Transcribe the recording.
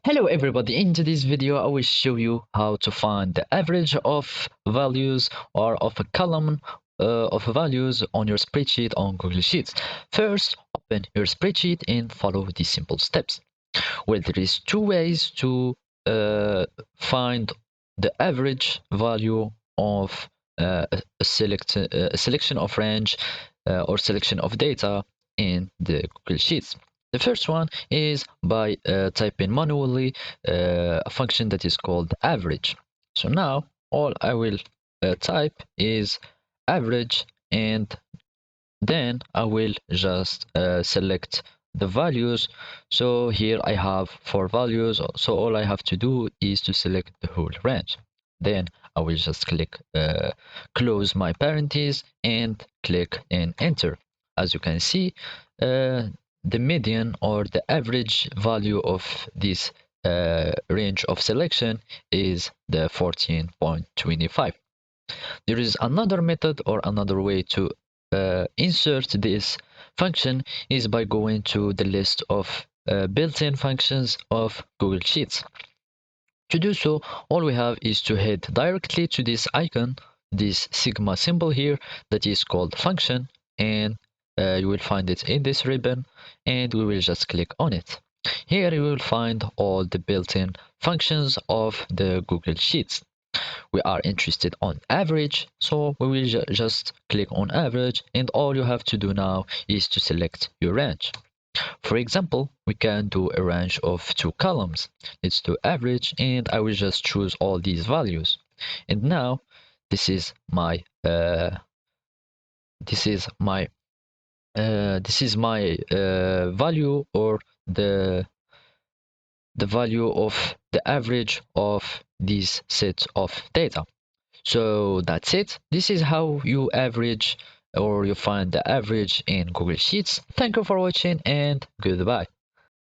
Hello everybody, in today's video I will show you how to find the average of values or of a column of values on your spreadsheet on Google Sheets. First, open your spreadsheet and follow these simple steps. Well, there is two ways to find the average value of a selection of range or selection of data in the Google Sheets. The first one is by typing manually a function that is called average. So now all I will type is average, and then I will just select the values. So here I have four values, so all I have to do is to select the whole range. Then I will just click close my parentheses and click and enter. As you can see, the median or the average value of this range of selection is the 14.25. There is another method or another way to insert this function is by going to the list of built-in functions of Google Sheets. To do so, all we have is to head directly to this icon, this sigma symbol here that is called function, and you will find it in this ribbon, and we will just click on it. Here you will find all the built-in functions of the Google Sheets. We are interested on average, so we will just click on average, and all you have to do now is to select your range. For example, we can do a range of two columns. Let's do average, and I will just choose all these values. And now this is my this is my value, or the value of the average of this set of data. So that's it. This is how you average or you find the average in Google Sheets. Thank you for watching and goodbye.